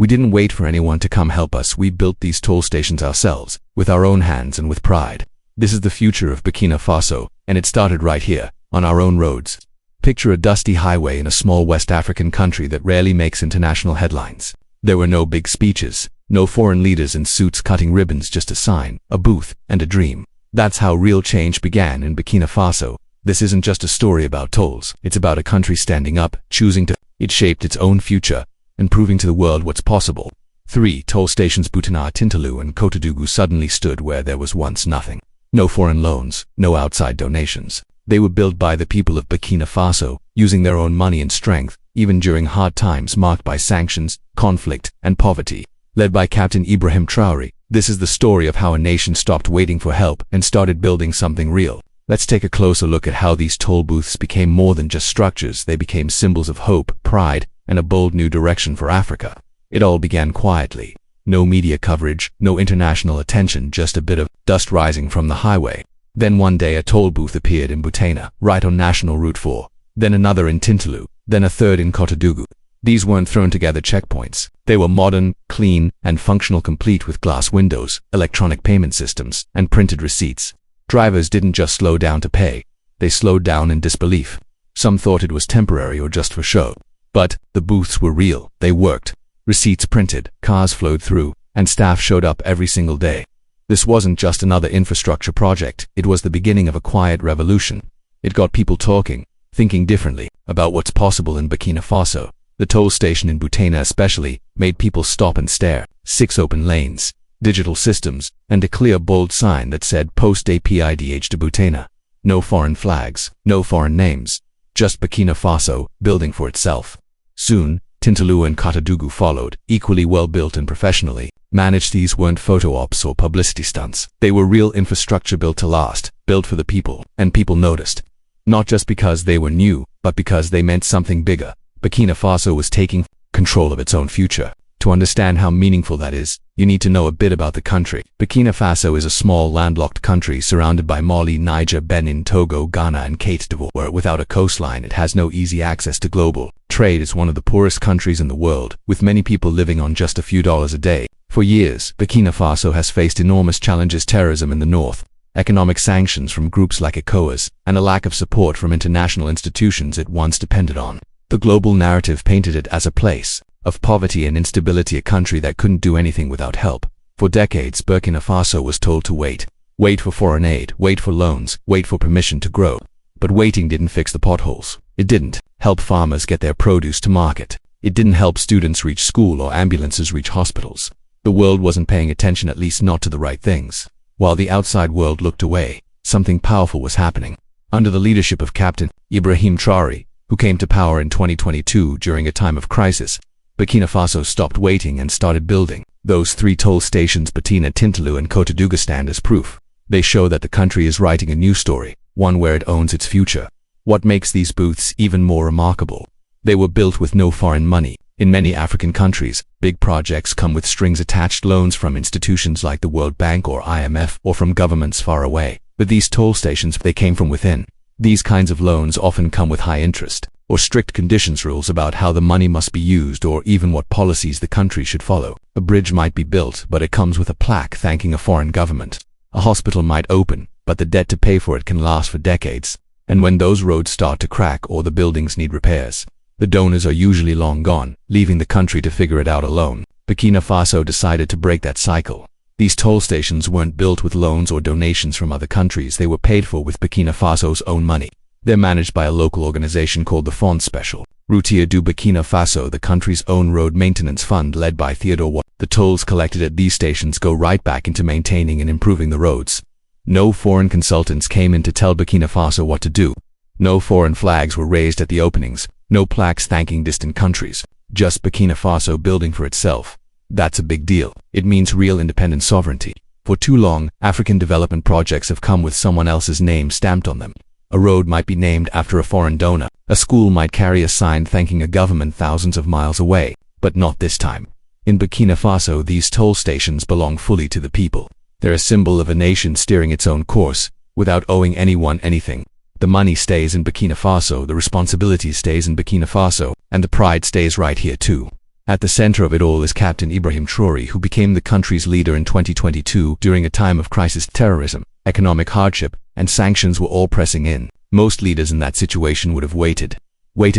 We didn't wait for anyone to come help us. We built these toll stations ourselves, with our own hands and with pride. This is the future of Burkina Faso, and it started right here, on our own roads. Picture a dusty highway in a small West African country that rarely makes international headlines. There were no big speeches, no foreign leaders in suits cutting ribbons, just a sign, a booth, and a dream. That's how real change began in Burkina Faso. This isn't just a story about tolls, it's about a country standing up, choosing to. It shaped its own future, and proving to the world what's possible. 3 toll stations, Burkina, Tintalou, and Cotodougou, suddenly stood where there was once nothing. No foreign loans, no outside donations. They were built by the people of Burkina Faso, using their own money and strength, even during hard times marked by sanctions, conflict, and poverty. Led by Captain Ibrahim Traore, this is the story of how a nation stopped waiting for help and started building something real. Let's take a closer look at how these toll booths became more than just structures. They became symbols of hope, pride, and a bold new direction for Africa. It all began quietly. No media coverage, no international attention, just a bit of dust rising from the highway. Then one day a toll booth appeared in Burkina, right on National Route 4. Then another in Tintalou, then a third in Cotodougou. These weren't thrown together checkpoints. They were modern, clean, and functional, complete with glass windows, electronic payment systems, and printed receipts. Drivers didn't just slow down to pay. They slowed down in disbelief. Some thought it was temporary or just for show. But the booths were real. They worked. Receipts printed, cars flowed through, and staff showed up every single day. This wasn't just another infrastructure project. It was the beginning of a quiet revolution. It got people talking, thinking differently about what's possible in Burkina Faso. The toll station in Burkina especially made people stop and stare. 6 open lanes, digital systems, and a clear, bold sign that said Post-APIDH de Burkina. No foreign flags, no foreign names, just Burkina Faso building for itself. Soon, Tintalou and Cotodougou followed, equally well built and professionally managed. These weren't photo ops or publicity stunts. They were real infrastructure built to last, built for the people, and people noticed. Not just because they were new, but because they meant something bigger. Burkina Faso was taking control of its own future. To understand how meaningful that is, you need to know a bit about the country. Burkina Faso is a small landlocked country surrounded by Mali, Niger, Benin, Togo, Ghana, and Côte d'Ivoire. Without a coastline, it has no easy access to global trade. Is one of the poorest countries in the world, with many people living on just a few dollars a day. For years, Burkina Faso has faced enormous challenges: terrorism in the north, economic sanctions from groups like ECOWAS, and a lack of support from international institutions it once depended on. The global narrative painted it as a place of poverty and instability, a country that couldn't do anything without help. For decades, Burkina Faso was told to wait. Wait for foreign aid, wait for loans, wait for permission to grow. But waiting didn't fix the potholes. It didn't help farmers get their produce to market. It didn't help students reach school or ambulances reach hospitals. The world wasn't paying attention, at least not to the right things. While the outside world looked away, something powerful was happening. Under the leadership of Captain Ibrahim Traore, who came to power in 2022 during a time of crisis, Burkina Faso stopped waiting and started building. Those 3 toll stations, Burkina, Tintalou, and Cotodougou, stand as proof. They show that the country is writing a new story, one where it owns its future. What makes these booths even more remarkable? They were built with no foreign money. In many African countries, big projects come with strings attached, loans from institutions like the World Bank or IMF, or from governments far away. But these toll stations, they came from within. These kinds of loans often come with high interest, or strict conditions, rules about how the money must be used, or even what policies the country should follow. A bridge might be built, but it comes with a plaque thanking a foreign government. A hospital might open, but the debt to pay for it can last for decades. And when those roads start to crack or the buildings need repairs, the donors are usually long gone, leaving the country to figure it out alone. Burkina Faso decided to break that cycle. These toll stations weren't built with loans or donations from other countries. They were paid for with Burkina Faso's own money. They're managed by a local organization called the Fonds Special Routier du Burkina Faso, the country's own road maintenance fund led by Theodore Watt. The tolls collected at these stations go right back into maintaining and improving the roads. No foreign consultants came in to tell Burkina Faso what to do. No foreign flags were raised at the openings. No plaques thanking distant countries. Just Burkina Faso building for itself. That's a big deal. It means real independent sovereignty. For too long, African development projects have come with someone else's name stamped on them. A road might be named after a foreign donor. A school might carry a sign thanking a government thousands of miles away. But not this time. In Burkina Faso, these toll stations belong fully to the people. They're a symbol of a nation steering its own course, without owing anyone anything. The money stays in Burkina Faso, the responsibility stays in Burkina Faso, and the pride stays right here too. At the center of it all is Captain Ibrahim Traore, who became the country's leader in 2022 during a time of crisis. Terrorism, economic hardship, and sanctions were all pressing in. Most leaders in that situation would have waited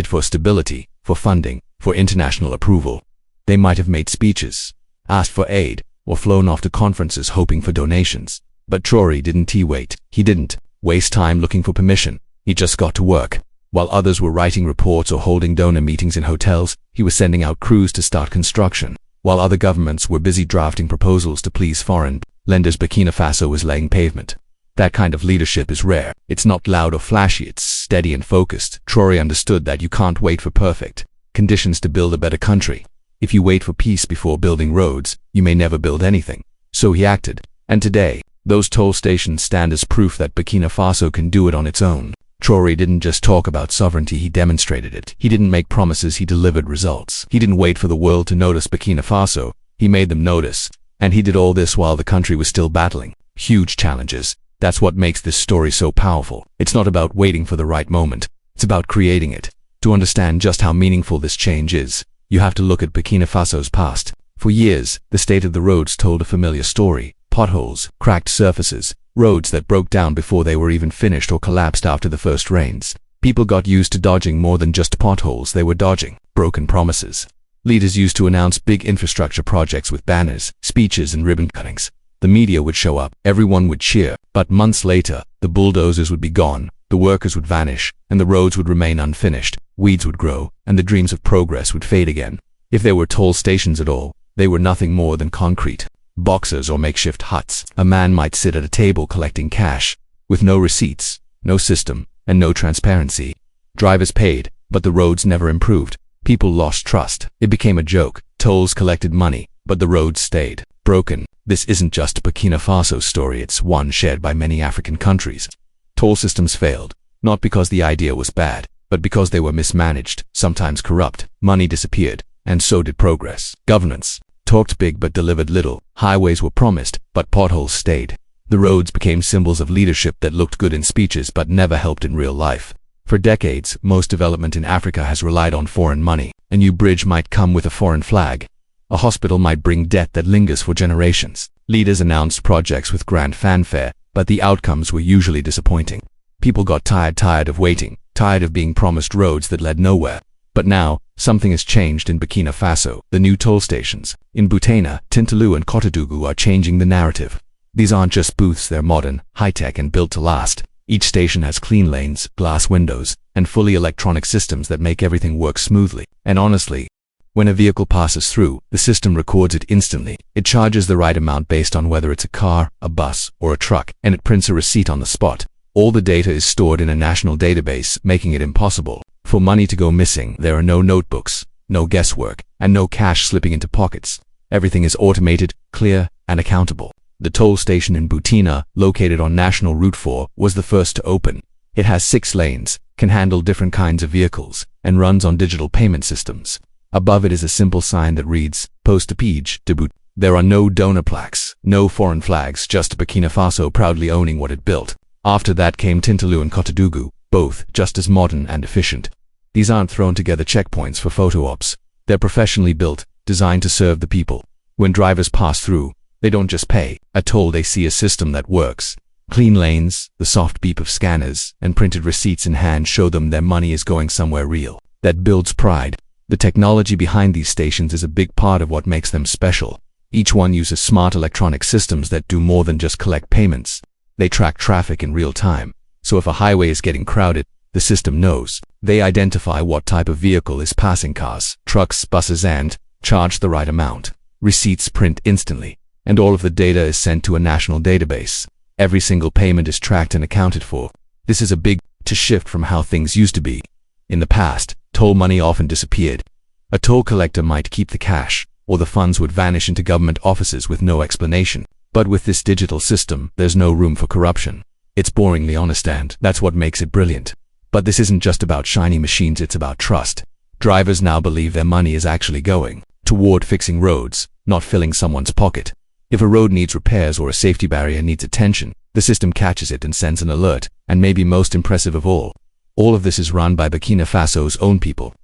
for stability, for funding, for international approval. They might have made speeches, asked for aid, or flown off to conferences hoping for donations. But Traore didn't wait. He didn't waste time looking for permission. He just got to work. While others were writing reports or holding donor meetings in hotels, he was sending out crews to start construction. While other governments were busy drafting proposals to please foreign lenders, Burkina Faso was laying pavement. That kind of leadership is rare. It's not loud or flashy, it's steady and focused. Traore understood that you can't wait for perfect conditions to build a better country. If you wait for peace before building roads, you may never build anything. So he acted. And today, those toll stations stand as proof that Burkina Faso can do it on its own. Traore didn't just talk about sovereignty, he demonstrated it. He didn't make promises, he delivered results. He didn't wait for the world to notice Burkina Faso, he made them notice. And he did all this while the country was still battling huge challenges. That's what makes this story so powerful. It's not about waiting for the right moment. It's about creating it. To understand just how meaningful this change is, you have to look at Burkina Faso's past. For years, the state of the roads told a familiar story. Potholes, cracked surfaces, roads that broke down before they were even finished or collapsed after the first rains. People got used to dodging more than just potholes, they were dodging broken promises. Leaders used to announce big infrastructure projects with banners, speeches, and ribbon cuttings. The media would show up, everyone would cheer, but months later, the bulldozers would be gone, the workers would vanish, and the roads would remain unfinished. Weeds would grow, and the dreams of progress would fade again. If there were toll stations at all, they were nothing more than concrete boxes or makeshift huts. A man might sit at a table collecting cash, with no receipts, no system, and no transparency. Drivers paid, but the roads never improved. People lost trust. It became a joke. Tolls collected money, but the roads stayed broken. This isn't just Burkina Faso's story, it's one shared by many African countries. Toll systems failed, not because the idea was bad, but because they were mismanaged, sometimes corrupt. Money disappeared, and so did progress. Governance talked big but delivered little. Highways were promised, but potholes stayed. The roads became symbols of leadership that looked good in speeches but never helped in real life. For decades, most development in Africa has relied on foreign money. A new bridge might come with a foreign flag. A hospital might bring debt that lingers for generations. Leaders announced projects with grand fanfare, but the outcomes were usually disappointing. People got tired of waiting, tired of being promised roads that led nowhere. But now, something has changed in Burkina Faso. The new toll stations in Butena, Tintalou, and Kotodougou are changing the narrative. These aren't just booths, they're modern, high-tech, and built to last. Each station has clean lanes, glass windows, and fully electronic systems that make everything work smoothly. And honestly, when a vehicle passes through, the system records it instantly. It charges the right amount based on whether it's a car, a bus, or a truck, and it prints a receipt on the spot. All the data is stored in a national database, making it impossible for money to go missing. There are no notebooks, no guesswork, and no cash slipping into pockets. Everything is automated, clear, and accountable. The toll station in Butena, located on National Route 4, was the first to open. It has 6 lanes, can handle different kinds of vehicles, and runs on digital payment systems. Above it is a simple sign that reads, Poste-Page de But. There are no donor plaques, no foreign flags, just Burkina Faso proudly owning what it built. After that came Tintalou and Kotodougou, both just as modern and efficient. These aren't thrown together checkpoints for photo ops. They're professionally built, designed to serve the people. When drivers pass through, they don't just pay a toll, they see a system that works. Clean lanes, the soft beep of scanners, and printed receipts in hand show them their money is going somewhere real. That builds pride. The technology behind these stations is a big part of what makes them special. Each one uses smart electronic systems that do more than just collect payments. They track traffic in real time. So if a highway is getting crowded, the system knows. They identify what type of vehicle is passing, cars, trucks, buses, and charge the right amount. Receipts print instantly, and all of the data is sent to a national database. Every single payment is tracked and accounted for. This is a big shift from how things used to be. In the past, toll money often disappeared. A toll collector might keep the cash, or the funds would vanish into government offices with no explanation. But with this digital system, there's no room for corruption. It's boringly honest, and that's what makes it brilliant. But this isn't just about shiny machines, it's about trust. Drivers now believe their money is actually going toward fixing roads, not filling someone's pocket. If a road needs repairs or a safety barrier needs attention, the system catches it and sends an alert. And maybe most impressive of all of this is run by Burkina Faso's own people.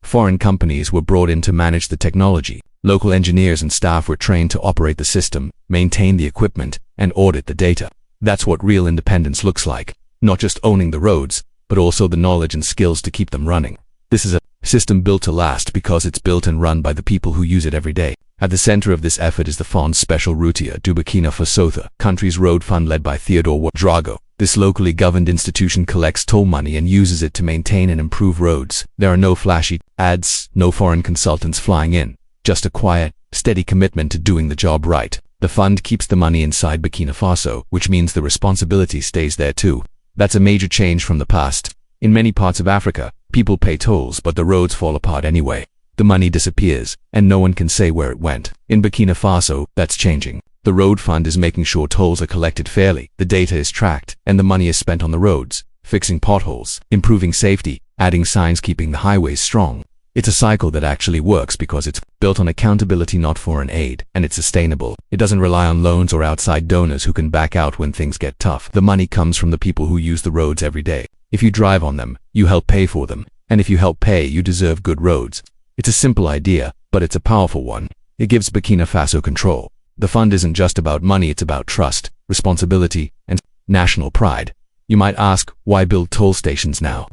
Foreign companies were brought in to manage the technology. Local engineers and staff were trained to operate the system, maintain the equipment, and audit the data. That's what real independence looks like. Not just owning the roads, but also the knowledge and skills to keep them running. This is a system built to last because it's built and run by the people who use it every day. At the center of this effort is the Fonds Special Routier du Burkina Faso, the country's road fund led by Theodore Drago. This locally governed institution collects toll money and uses it to maintain and improve roads. There are no flashy ads, no foreign consultants flying in, just a quiet, steady commitment to doing the job right. The fund keeps the money inside Burkina Faso, which means the responsibility stays there too. That's a major change from the past. In many parts of Africa, people pay tolls, but the roads fall apart anyway. The money disappears, and no one can say where it went. In Burkina Faso, that's changing. The road fund is making sure tolls are collected fairly, the data is tracked, and the money is spent on the roads, fixing potholes, improving safety, adding signs, keeping the highways strong. It's a cycle that actually works because it's built on accountability, not foreign aid, and it's sustainable. It doesn't rely on loans or outside donors who can back out when things get tough. The money comes from the people who use the roads every day. If you drive on them, you help pay for them. And if you help pay, you deserve good roads. It's a simple idea, but it's a powerful one. It gives Burkina Faso control. The fund isn't just about money, it's about trust, responsibility, and national pride. You might ask, why build toll stations now?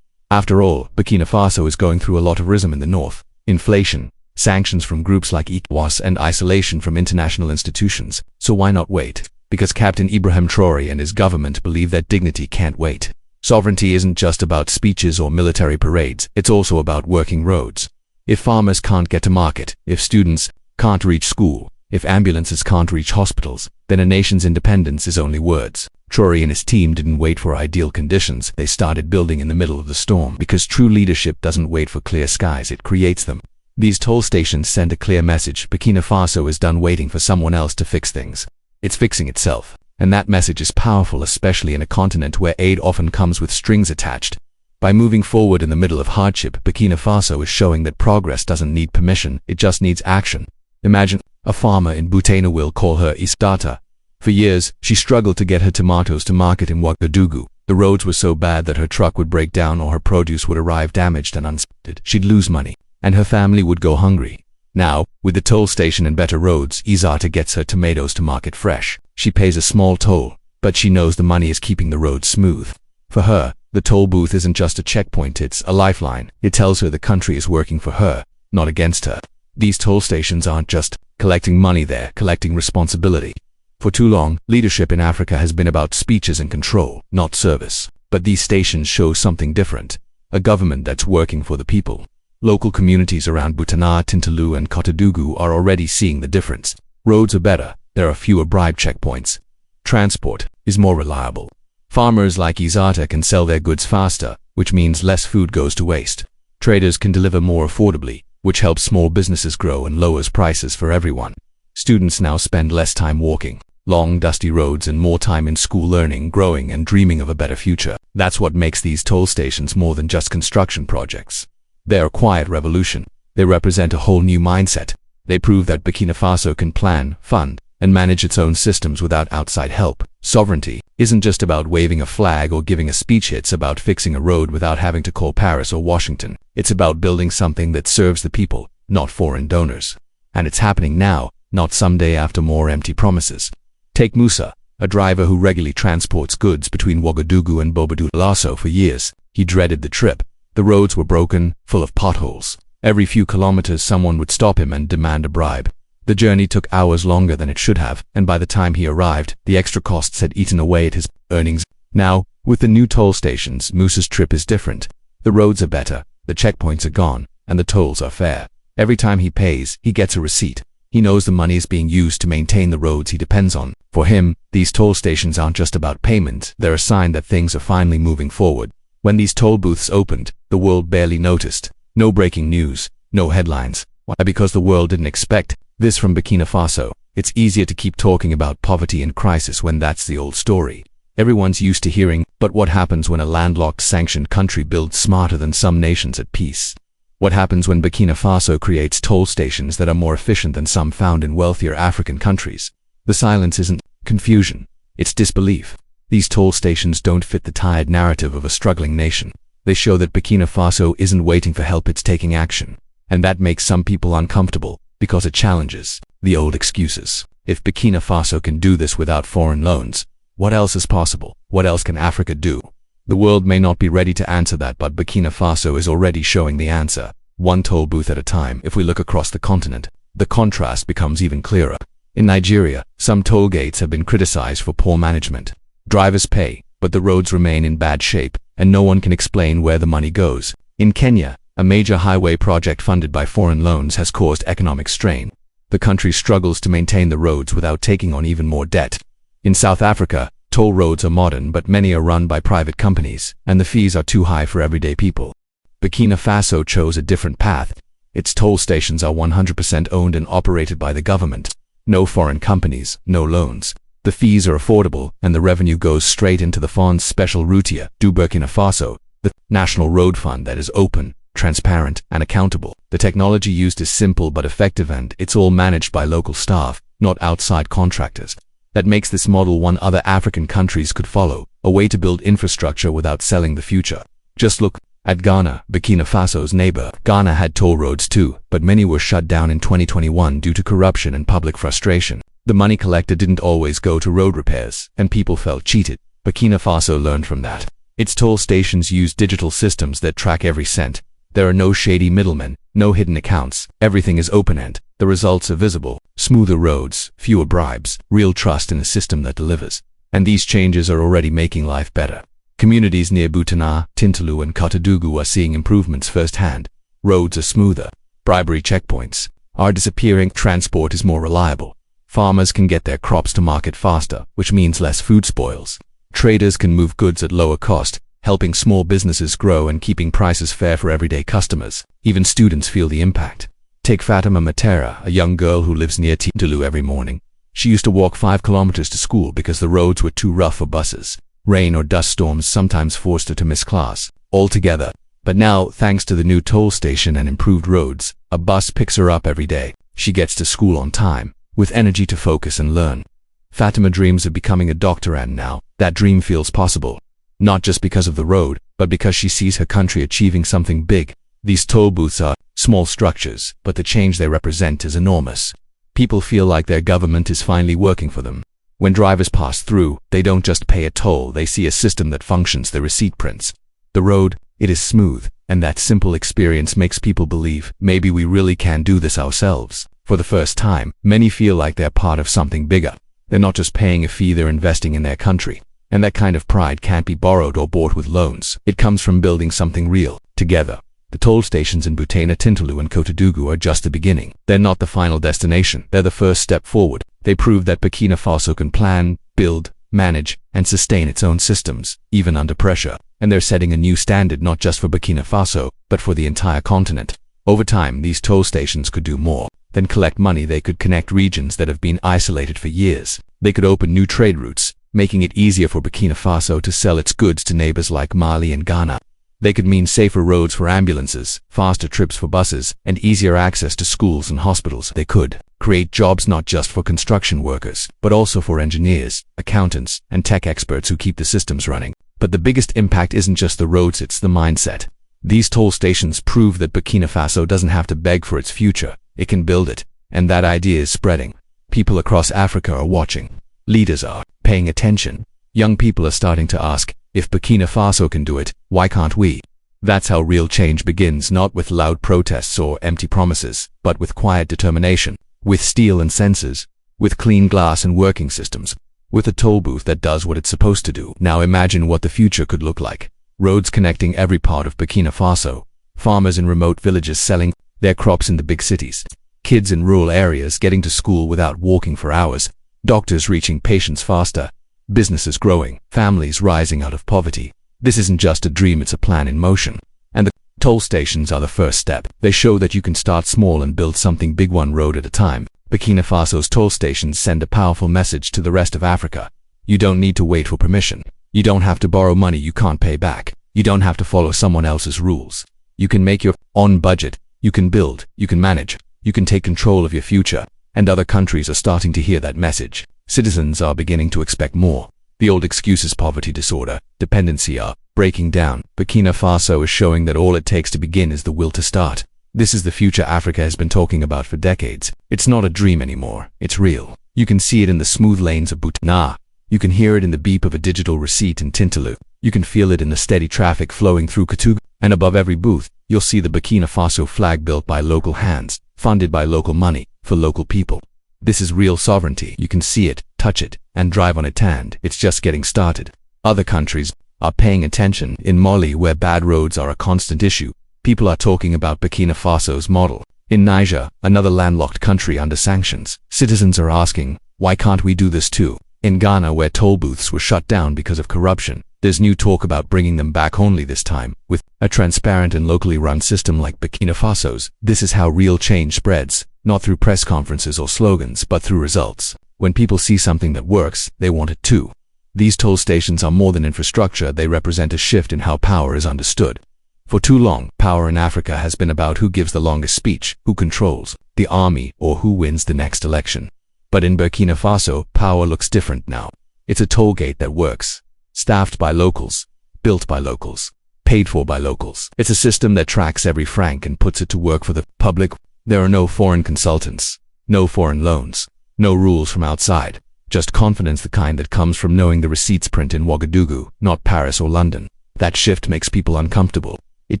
After all, Burkina Faso is going through a lot of rism in the north. Inflation, sanctions from groups like ECOWAS, and isolation from international institutions. So why not wait? Because Captain Ibrahim Traore and his government believe that dignity can't wait. Sovereignty isn't just about speeches or military parades, it's also about working roads. If farmers can't get to market, if students can't reach school, if ambulances can't reach hospitals, then a nation's independence is only words. Traore and his team didn't wait for ideal conditions, they started building in the middle of the storm. Because true leadership doesn't wait for clear skies, it creates them. These toll stations send a clear message: Burkina Faso is done waiting for someone else to fix things. It's fixing itself. And that message is powerful, especially in a continent where aid often comes with strings attached. By moving forward in the middle of hardship, Burkina Faso is showing that progress doesn't need permission, it just needs action. Imagine a farmer in Butena, will call her Isdata. For years, she struggled to get her tomatoes to market in Ouagadougou. The roads were so bad that her truck would break down or her produce would arrive damaged and uninspected. She'd lose money, and her family would go hungry. Now, with the toll station and better roads, Isdata gets her tomatoes to market fresh. She pays a small toll, but she knows the money is keeping the road smooth. For her, the toll booth isn't just a checkpoint, it's a lifeline. It tells her the country is working for her, not against her. These toll stations aren't just collecting money, they're collecting responsibility. For too long, leadership in Africa has been about speeches and control, not service. But these stations show something different. A government that's working for the people. Local communities around Butena, Tintalou, and Ouagadougou are already seeing the difference. Roads are better, there are fewer bribe checkpoints. Transport is more reliable. Farmers like Isdata can sell their goods faster, which means less food goes to waste. Traders can deliver more affordably, which helps small businesses grow and lowers prices for everyone. Students now spend less time walking long, dusty roads and more time in school learning, growing, and dreaming of a better future. That's what makes these toll stations more than just construction projects. They're a quiet revolution. They represent a whole new mindset. They prove that Burkina Faso can plan, fund, and manage its own systems without outside help. Sovereignty isn't just about waving a flag or giving a speech, it's about fixing a road without having to call Paris or Washington. It's about building something that serves the people, not foreign donors. And it's happening now, not someday after more empty promises. Take Musa, a driver who regularly transports goods between Ouagadougou and Bobo-Dioulasso for years. He dreaded the trip. The roads were broken, full of potholes. Every few kilometers someone would stop him and demand a bribe. The journey took hours longer than it should have, and by the time he arrived, the extra costs had eaten away at his earnings. Now, with the new toll stations, Musa's trip is different. The roads are better, the checkpoints are gone, and the tolls are fair. Every time he pays, he gets a receipt. He knows the money is being used to maintain the roads he depends on. For him, these toll stations aren't just about payment, they're a sign that things are finally moving forward. When these toll booths opened, the world barely noticed. No breaking news, no headlines. Why? Because the world didn't expect this from Burkina Faso. It's easier to keep talking about poverty and crisis when that's the old story. Everyone's used to hearing, but what happens when a landlocked, sanctioned country builds smarter than some nations at peace? What happens when Burkina Faso creates toll stations that are more efficient than some found in wealthier African countries? The silence isn't confusion, it's disbelief. These toll stations don't fit the tired narrative of a struggling nation. They show that Burkina Faso isn't waiting for help, it's taking action. And that makes some people uncomfortable, because it challenges the old excuses. If Burkina Faso can do this without foreign loans, what else is possible? What else can Africa do? The world may not be ready to answer that, but Burkina Faso is already showing the answer, one toll booth at a time. If we look across the continent, the contrast becomes even clearer. In Nigeria, some toll gates have been criticized for poor management. Drivers pay, but the roads remain in bad shape, and no one can explain where the money goes. In Kenya, a major highway project funded by foreign loans has caused economic strain. The country struggles to maintain the roads without taking on even more debt. In South Africa, toll roads are modern, but many are run by private companies, and the fees are too high for everyday people. Burkina Faso chose a different path. Its toll stations are 100% owned and operated by the government. No foreign companies, no loans. The fees are affordable, and the revenue goes straight into the Fond's special routier du Burkina Faso, the national road fund that is open, transparent, and accountable. The technology used is simple but effective, and it's all managed by local staff, not outside contractors. That makes this model one other African countries could follow, a way to build infrastructure without selling the future. Just look at Ghana, Burkina Faso's neighbor. Ghana had toll roads too, but many were shut down in 2021 due to corruption and public frustration. The money collected didn't always go to road repairs, and people felt cheated. Burkina Faso learned from that. Its toll stations use digital systems that track every cent. There are no shady middlemen, no hidden accounts. Everything is open-end. The results are visible. Smoother roads, fewer bribes, real trust in a system that delivers. And these changes are already making life better. Communities near Butana, Tintalou, and Kotodougou are seeing improvements firsthand. Roads are smoother. Bribery checkpoints are disappearing. Transport is more reliable. Farmers can get their crops to market faster, which means less food spoils. Traders can move goods at lower cost, helping small businesses grow and keeping prices fair for everyday customers. Even students feel the impact. Take Fatima Matera, a young girl who lives near Tintalou every morning. She used to walk 5 kilometers to school because the roads were too rough for buses. Rain or dust storms sometimes forced her to miss class altogether. But now, thanks to the new toll station and improved roads, a bus picks her up every day. She gets to school on time, with energy to focus and learn. Fatima dreams of becoming a doctor, and now, that dream feels possible. Not just because of the road, but because she sees her country achieving something big. These toll booths are small structures, but the change they represent is enormous. People feel like their government is finally working for them. When drivers pass through, they don't just pay a toll, they see a system that functions. The receipt prints. The road, it is smooth, and that simple experience makes people believe, maybe we really can do this ourselves. For the first time, many feel like they're part of something bigger. They're not just paying a fee, they're investing in their country. And that kind of pride can't be borrowed or bought with loans. It comes from building something real, together. The toll stations in Butana, Tintalou, and Kotodougou are just the beginning. They're not the final destination, they're the first step forward. They prove that Burkina Faso can plan, build, manage, and sustain its own systems, even under pressure. And they're setting a new standard not just for Burkina Faso, but for the entire continent. Over time, these toll stations could do more than collect money. They could connect regions that have been isolated for years. They could open new trade routes, making it easier for Burkina Faso to sell its goods to neighbors like Mali and Ghana. They could mean safer roads for ambulances, faster trips for buses, and easier access to schools and hospitals. They could create jobs not just for construction workers, but also for engineers, accountants, and tech experts who keep the systems running. But the biggest impact isn't just the roads, it's the mindset. These toll stations prove that Burkina Faso doesn't have to beg for its future, it can build it, and that idea is spreading. People across Africa are watching. Leaders are paying attention. Young people are starting to ask, if Burkina Faso can do it, why can't we? That's how real change begins, not with loud protests or empty promises, but with quiet determination, with steel and sensors, with clean glass and working systems, with a toll booth that does what it's supposed to do. Now imagine what the future could look like. Roads connecting every part of Burkina Faso, farmers in remote villages selling their crops in the big cities, kids in rural areas getting to school without walking for hours, doctors reaching patients faster, businesses growing, families rising out of poverty. This isn't just a dream, it's a plan in motion. And the toll stations are the first step. They show that you can start small and build something big, one road at a time. Burkina Faso's toll stations send a powerful message to the rest of Africa. You don't need to wait for permission. You don't have to borrow money you can't pay back. You don't have to follow someone else's rules. You can make your own budget. You can build. You can manage. You can take control of your future. And other countries are starting to hear that message. Citizens are beginning to expect more. The old excuses poverty, disorder, dependency are breaking down. Burkina Faso is showing that all it takes to begin is the will to start. This is the future Africa has been talking about for decades. It's not a dream anymore, it's real. You can see it in the smooth lanes of Butana. You can hear it in the beep of a digital receipt in Tintaloo. You can feel it in the steady traffic flowing through Katougou. And above every booth, you'll see the Burkina Faso flag built by local hands, funded by local money, for local people. This is real sovereignty. You can see it, touch it, and drive on it, and it's just getting started. Other countries are paying attention. In Mali, where bad roads are a constant issue, people are talking about Burkina Faso's model. In Niger, another landlocked country under sanctions, citizens are asking, why can't we do this too? In Ghana, where toll booths were shut down because of corruption, there's new talk about bringing them back, only this time with a transparent and locally run system like Burkina Faso's. This is how real change spreads, not through press conferences or slogans, but through results. When people see something that works, they want it too. These toll stations are more than infrastructure, they represent a shift in how power is understood. For too long, power in Africa has been about who gives the longest speech, who controls the army, or who wins the next election. But in Burkina Faso, power looks different now. It's a toll gate that works. Staffed by locals, built by locals, paid for by locals. It's a system that tracks every franc and puts it to work for the public. There are no foreign consultants, no foreign loans, no rules from outside, just confidence, the kind that comes from knowing the receipts print in Ouagadougou, not Paris or London. That shift makes people uncomfortable. It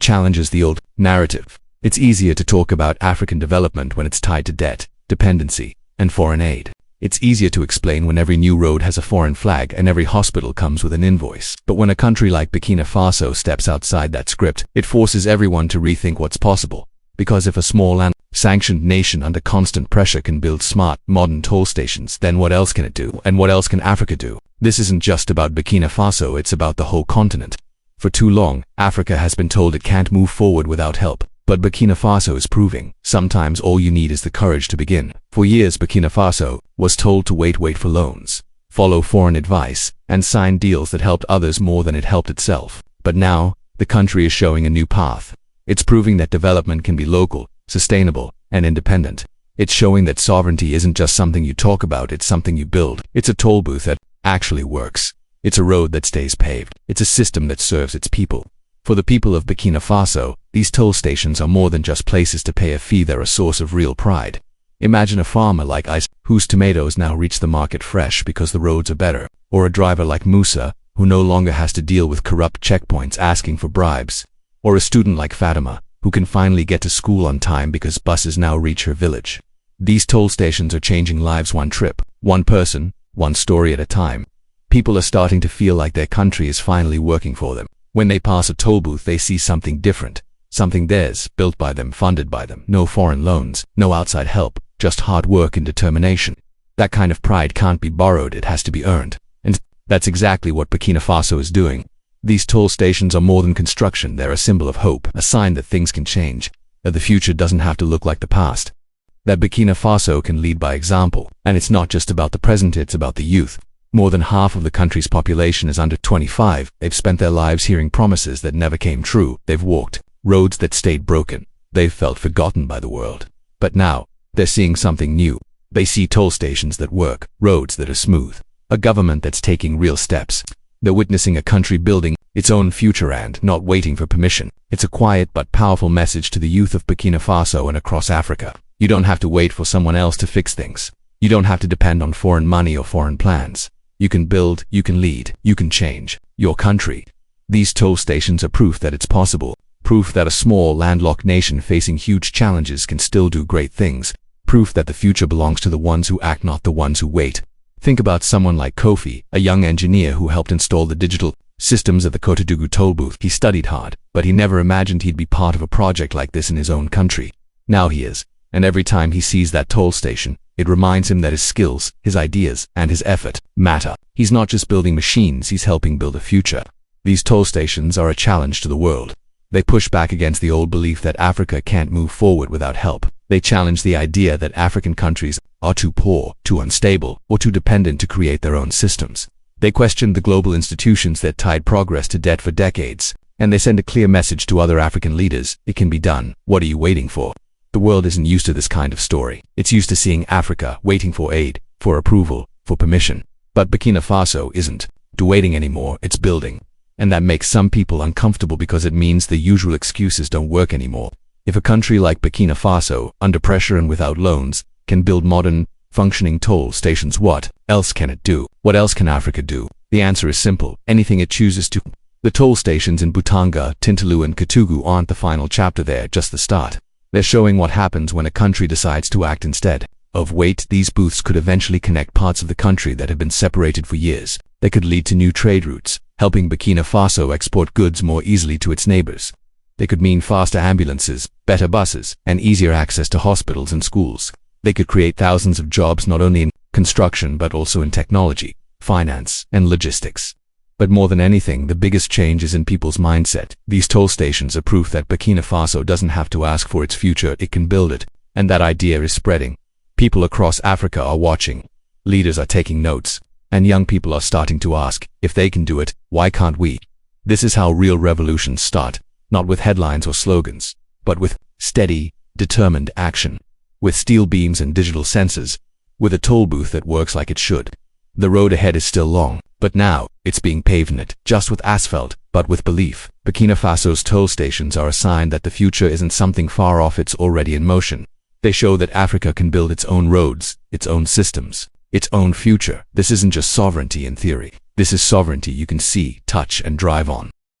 challenges the old narrative. It's easier to talk about African development when it's tied to debt, dependency, and foreign aid. It's easier to explain when every new road has a foreign flag and every hospital comes with an invoice. But when a country like Burkina Faso steps outside that script, it forces everyone to rethink what's possible. Because if a small and sanctioned nation under constant pressure can build smart, modern toll stations, then what else can it do? And what else can Africa do? This isn't just about Burkina Faso, it's about the whole continent. For too long, Africa has been told it can't move forward without help. But Burkina Faso is proving, sometimes all you need is the courage to begin. For years, Burkina Faso was told to wait for loans, follow foreign advice, and sign deals that helped others more than it helped itself. But now, the country is showing a new path. It's proving that development can be local, sustainable, and independent. It's showing that sovereignty isn't just something you talk about, it's something you build. It's a toll booth that actually works. It's a road that stays paved. It's a system that serves its people. For the people of Burkina Faso, these toll stations are more than just places to pay a fee, they're a source of real pride. Imagine a farmer like Ice, whose tomatoes now reach the market fresh because the roads are better, or a driver like Musa, who no longer has to deal with corrupt checkpoints asking for bribes, or a student like Fatima, who can finally get to school on time because buses now reach her village. These toll stations are changing lives, one trip, one person, one story at a time. People are starting to feel like their country is finally working for them. When they pass a toll booth, they see something different, something theirs, built by them, funded by them. No foreign loans, no outside help, just hard work and determination. That kind of pride can't be borrowed, it has to be earned. And that's exactly what Burkina Faso is doing. These toll stations are more than construction, they're a symbol of hope, a sign that things can change, that the future doesn't have to look like the past, that Burkina Faso can lead by example. And it's not just about the present, it's about the youth. More than half of the country's population is under 25. They've spent their lives hearing promises that never came true. They've walked roads that stayed broken. They've felt forgotten by the world. But now, they're seeing something new. They see toll stations that work, roads that are smooth, a government that's taking real steps. They're witnessing a country building its own future and not waiting for permission. It's a quiet but powerful message to the youth of Burkina Faso and across Africa. You don't have to wait for someone else to fix things. You don't have to depend on foreign money or foreign plans. You can build, you can lead, you can change your country. These toll stations are proof that it's possible, proof that a small landlocked nation facing huge challenges can still do great things, proof that the future belongs to the ones who act, not the ones who wait. Think about someone like Kofi, a young engineer who helped install the digital systems at the Ouagadougou toll booth. He studied hard, but he never imagined he'd be part of a project like this in his own country. Now he is, and every time he sees that toll station, it reminds him that his skills, his ideas, and his effort matter. He's not just building machines, he's helping build a future. These toll stations are a challenge to the world. They push back against the old belief that Africa can't move forward without help. They challenge the idea that African countries are too poor, too unstable, or too dependent to create their own systems. They question the global institutions that tied progress to debt for decades. And they send a clear message to other African leaders: it can be done. What are you waiting for? The world isn't used to this kind of story. It's used to seeing Africa waiting for aid, for approval, for permission. But Burkina Faso isn't. waiting anymore, it's building. And that makes some people uncomfortable because it means the usual excuses don't work anymore. If a country like Burkina Faso, under pressure and without loans, can build modern, functioning toll stations, what else can it do? What else can Africa do? The answer is simple: anything it chooses to. The toll stations in Butanga, Tintaloo and Katugu aren't the final chapter, they're just the start. They're showing what happens when a country decides to act instead of wait. These booths could eventually connect parts of the country that have been separated for years. They could lead to new trade routes, helping Burkina Faso export goods more easily to its neighbors. They could mean faster ambulances, better buses, and easier access to hospitals and schools. They could create thousands of jobs not only in construction but also in technology, finance, and logistics. But more than anything, the biggest change is in people's mindset. These toll stations are proof that Burkina Faso doesn't have to ask for its future, it can build it. And that idea is spreading. People across Africa are watching. Leaders are taking notes. And young people are starting to ask, if they can do it, why can't we? This is how real revolutions start, not with headlines or slogans, but with steady, determined action. With steel beams and digital sensors, with a toll booth that works like it should. The road ahead is still long, but now, it's being paved not just with asphalt, but with belief. Burkina Faso's toll stations are a sign that the future isn't something far off, it's already in motion. They show that Africa can build its own roads, its own systems, its own future. This isn't just sovereignty in theory. This is sovereignty you can see, touch, and drive on.